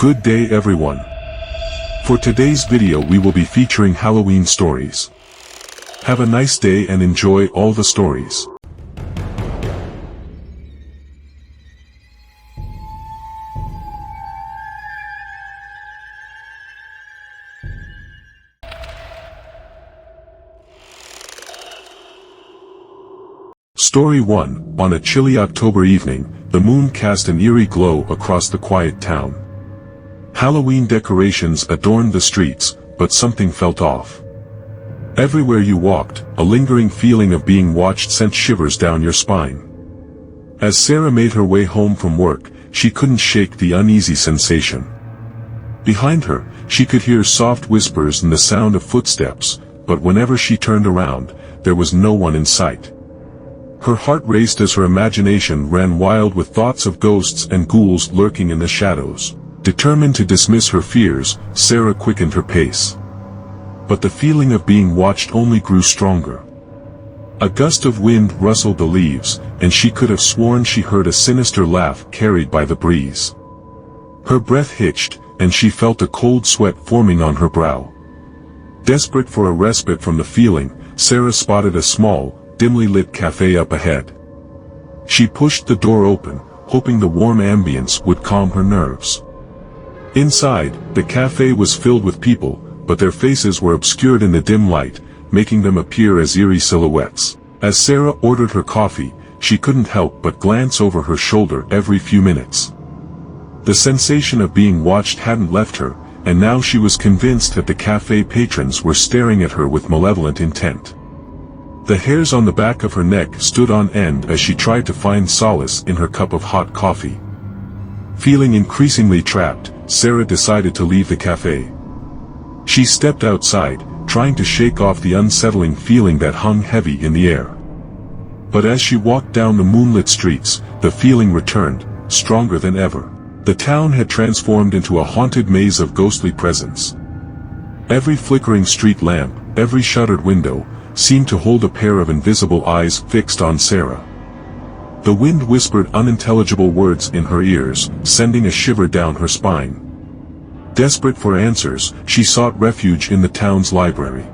Good day everyone. For today's video we will be featuring Halloween stories. Have a nice day and enjoy all the stories. Story 1. On a chilly October evening, the moon cast an eerie glow across the quiet town. Halloween decorations adorned the streets, but something felt off. Everywhere you walked, a lingering feeling of being watched sent shivers down your spine. As Sarah made her way home from work, she couldn't shake the uneasy sensation. Behind her, she could hear soft whispers and the sound of footsteps, but whenever she turned around, there was no one in sight. Her heart raced as her imagination ran wild with thoughts of ghosts and ghouls lurking in the shadows. Determined to dismiss her fears, Sarah quickened her pace. But the feeling of being watched only grew stronger. A gust of wind rustled the leaves, and she could have sworn she heard a sinister laugh carried by the breeze. Her breath hitched, and she felt a cold sweat forming on her brow. Desperate for a respite from the feeling, Sarah spotted a small, dimly lit cafe up ahead. She pushed the door open, hoping the warm ambience would calm her nerves. Inside, the cafe was filled with people, but their faces were obscured in the dim light, making them appear as eerie silhouettes. As Sarah ordered her coffee, she couldn't help but glance over her shoulder every few minutes. The sensation of being watched hadn't left her, and now she was convinced that the cafe patrons were staring at her with malevolent intent. The hairs on the back of her neck stood on end as she tried to find solace in her cup of hot coffee. Feeling increasingly trapped, Sarah decided to leave the cafe. She stepped outside, trying to shake off the unsettling feeling that hung heavy in the air. But as she walked down the moonlit streets, the feeling returned, stronger than ever. The town had transformed into a haunted maze of ghostly presence. Every flickering street lamp, every shuttered window, seemed to hold a pair of invisible eyes fixed on Sarah. The wind whispered unintelligible words in her ears, sending a shiver down her spine. Desperate for answers, she sought refuge in the town's library.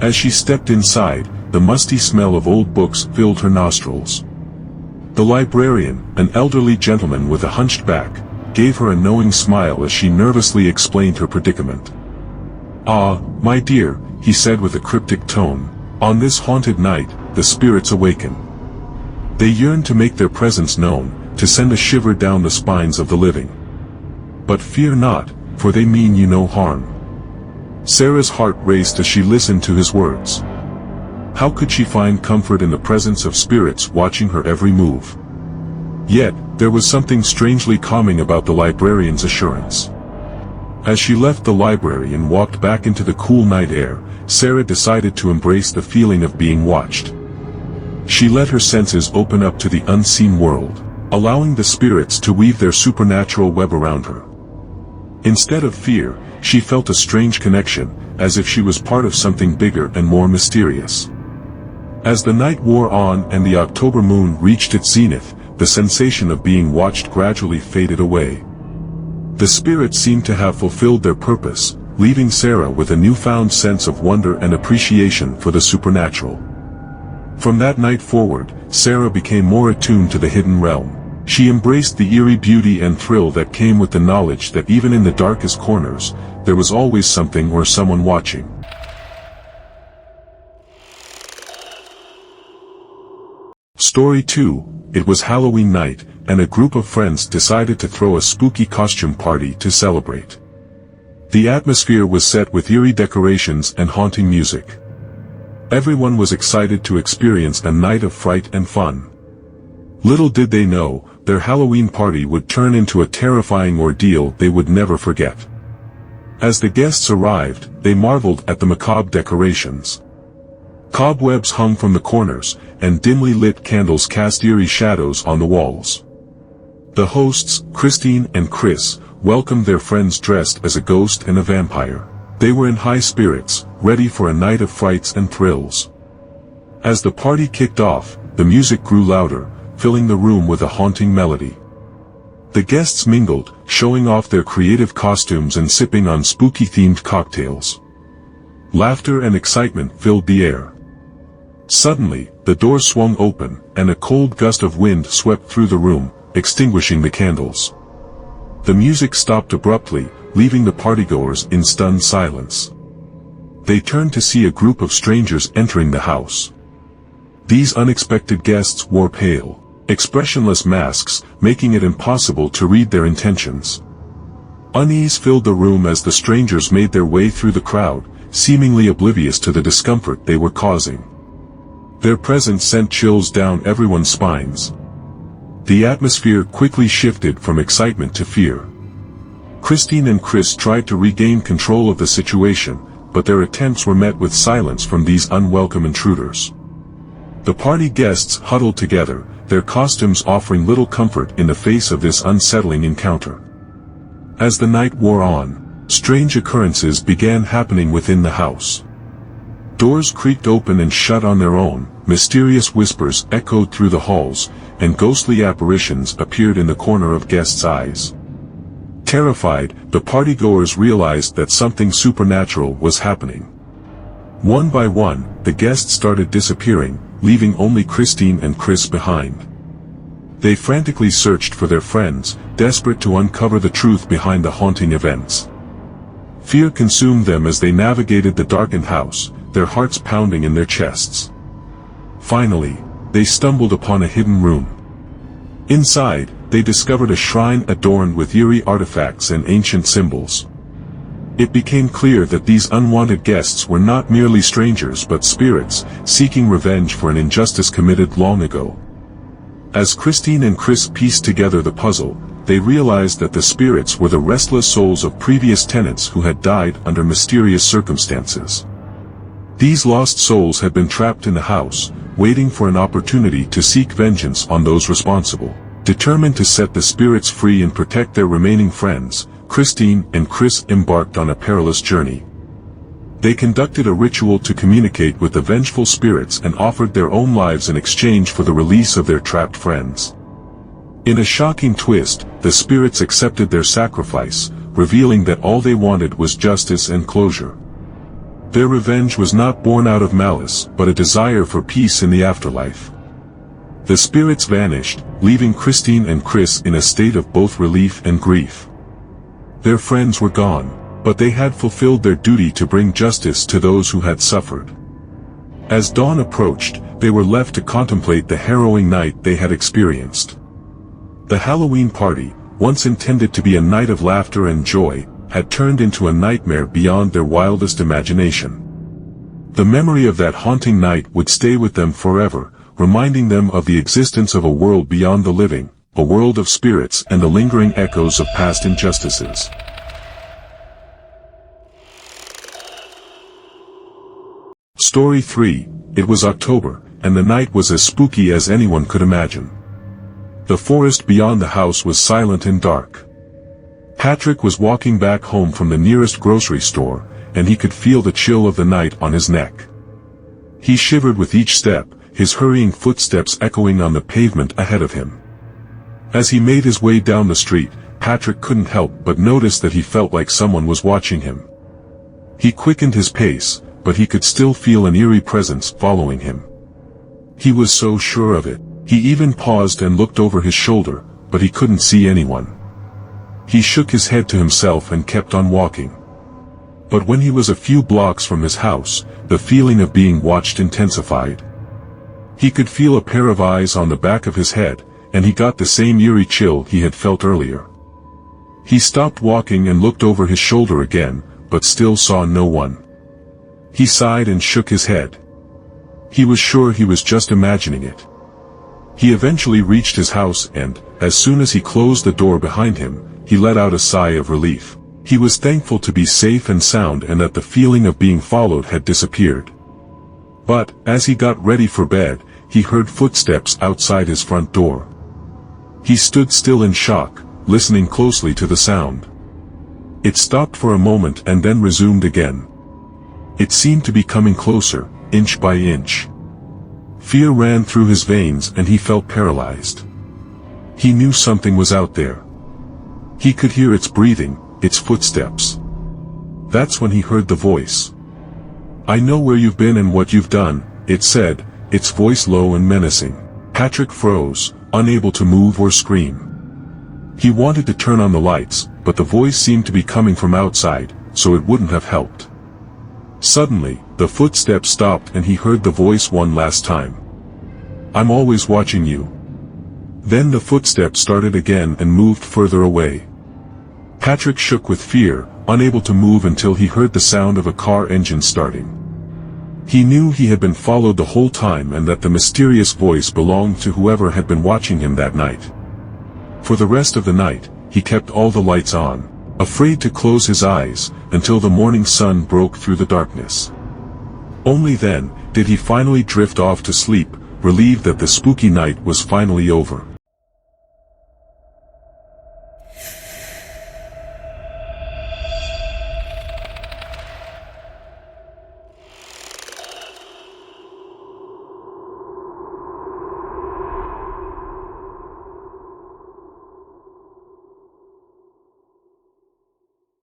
As she stepped inside, the musty smell of old books filled her nostrils. The librarian, an elderly gentleman with a hunched back, gave her a knowing smile as she nervously explained her predicament. "Ah, my dear," he said with a cryptic tone, "on this haunted night, the spirits awaken. They yearn to make their presence known, to send a shiver down the spines of the living. But fear not, for they mean you no harm." Sarah's heart raced as she listened to his words. How could she find comfort in the presence of spirits watching her every move? Yet, there was something strangely calming about the librarian's assurance. As she left the library and walked back into the cool night air, Sarah decided to embrace the feeling of being watched. She let her senses open up to the unseen world, allowing the spirits to weave their supernatural web around her. Instead of fear, she felt a strange connection, as if she was part of something bigger and more mysterious. As the night wore on and the October moon reached its zenith, the sensation of being watched gradually faded away. The spirits seemed to have fulfilled their purpose, leaving Sarah with a newfound sense of wonder and appreciation for the supernatural. From that night forward, Sarah became more attuned to the hidden realm. She embraced the eerie beauty and thrill that came with the knowledge that even in the darkest corners, there was always something or someone watching. Story 2. It was Halloween night, and a group of friends decided to throw a spooky costume party to celebrate. The atmosphere was set with eerie decorations and haunting music. Everyone was excited to experience a night of fright and fun. Little did they know, their Halloween party would turn into a terrifying ordeal they would never forget. As the guests arrived, they marveled at the macabre decorations. Cobwebs hung from the corners, and dimly lit candles cast eerie shadows on the walls. The hosts, Christine and Chris, welcomed their friends dressed as a ghost and a vampire. They were in high spirits, ready for a night of frights and thrills. As the party kicked off, the music grew louder, filling the room with a haunting melody. The guests mingled, showing off their creative costumes and sipping on spooky-themed cocktails. Laughter and excitement filled the air. Suddenly, the door swung open, and a cold gust of wind swept through the room, extinguishing the candles. The music stopped abruptly, leaving the partygoers in stunned silence. They turned to see a group of strangers entering the house. These unexpected guests wore pale, expressionless masks, making it impossible to read their intentions. Unease filled the room as the strangers made their way through the crowd, seemingly oblivious to the discomfort they were causing. Their presence sent chills down everyone's spines. The atmosphere quickly shifted from excitement to fear. Christine and Chris tried to regain control of the situation, but their attempts were met with silence from these unwelcome intruders. The party guests huddled together, their costumes offering little comfort in the face of this unsettling encounter. As the night wore on, strange occurrences began happening within the house. Doors creaked open and shut on their own, mysterious whispers echoed through the halls, and ghostly apparitions appeared in the corner of guests' eyes. Terrified, the partygoers realized that something supernatural was happening. One by one, the guests started disappearing, leaving only Christine and Chris behind. They frantically searched for their friends, desperate to uncover the truth behind the haunting events. Fear consumed them as they navigated the darkened house, their hearts pounding in their chests. Finally, they stumbled upon a hidden room. Inside, they discovered a shrine adorned with eerie artifacts and ancient symbols. It became clear that these unwanted guests were not merely strangers but spirits, seeking revenge for an injustice committed long ago. As Christine and Chris pieced together the puzzle, they realized that the spirits were the restless souls of previous tenants who had died under mysterious circumstances. These lost souls had been trapped in the house, waiting for an opportunity to seek vengeance on those responsible. Determined to set the spirits free and protect their remaining friends, Christine and Chris embarked on a perilous journey. They conducted a ritual to communicate with the vengeful spirits and offered their own lives in exchange for the release of their trapped friends. In a shocking twist, the spirits accepted their sacrifice, revealing that all they wanted was justice and closure. Their revenge was not born out of malice, but a desire for peace in the afterlife. The spirits vanished, leaving Christine and Chris in a state of both relief and grief. Their friends were gone, but they had fulfilled their duty to bring justice to those who had suffered. As dawn approached, they were left to contemplate the harrowing night they had experienced. The Halloween party, once intended to be a night of laughter and joy, had turned into a nightmare beyond their wildest imagination. The memory of that haunting night would stay with them forever, reminding them of the existence of a world beyond the living, a world of spirits and the lingering echoes of past injustices. Story 3. It was October, and the night was as spooky as anyone could imagine. The forest beyond the house was silent and dark. Patrick was walking back home from the nearest grocery store, and he could feel the chill of the night on his neck. He shivered with each step, his hurrying footsteps echoing on the pavement ahead of him. As he made his way down the street, Patrick couldn't help but notice that he felt like someone was watching him. He quickened his pace, but he could still feel an eerie presence following him. He was so sure of it. He even paused and looked over his shoulder, but he couldn't see anyone. He shook his head to himself and kept on walking. But when he was a few blocks from his house, the feeling of being watched intensified. He could feel a pair of eyes on the back of his head, and he got the same eerie chill he had felt earlier. He stopped walking and looked over his shoulder again, but still saw no one. He sighed and shook his head. He was sure he was just imagining it. He eventually reached his house and, as soon as he closed the door behind him, he let out a sigh of relief. He was thankful to be safe and sound and that the feeling of being followed had disappeared. But, as he got ready for bed, he heard footsteps outside his front door. He stood still in shock, listening closely to the sound. It stopped for a moment and then resumed again. It seemed to be coming closer, inch by inch. Fear ran through his veins and he felt paralyzed. He knew something was out there. He could hear its breathing, its footsteps. That's when he heard the voice. "I know where you've been and what you've done," it said, its voice low and menacing. Patrick froze, unable to move or scream. He wanted to turn on the lights, but the voice seemed to be coming from outside, so it wouldn't have helped. Suddenly, the footsteps stopped and he heard the voice one last time. "I'm always watching you." Then the footsteps started again and moved further away. Patrick shook with fear, unable to move until he heard the sound of a car engine starting. He knew he had been followed the whole time and that the mysterious voice belonged to whoever had been watching him that night. For the rest of the night, he kept all the lights on, afraid to close his eyes, until the morning sun broke through the darkness. Only then, did he finally drift off to sleep, relieved that the spooky night was finally over.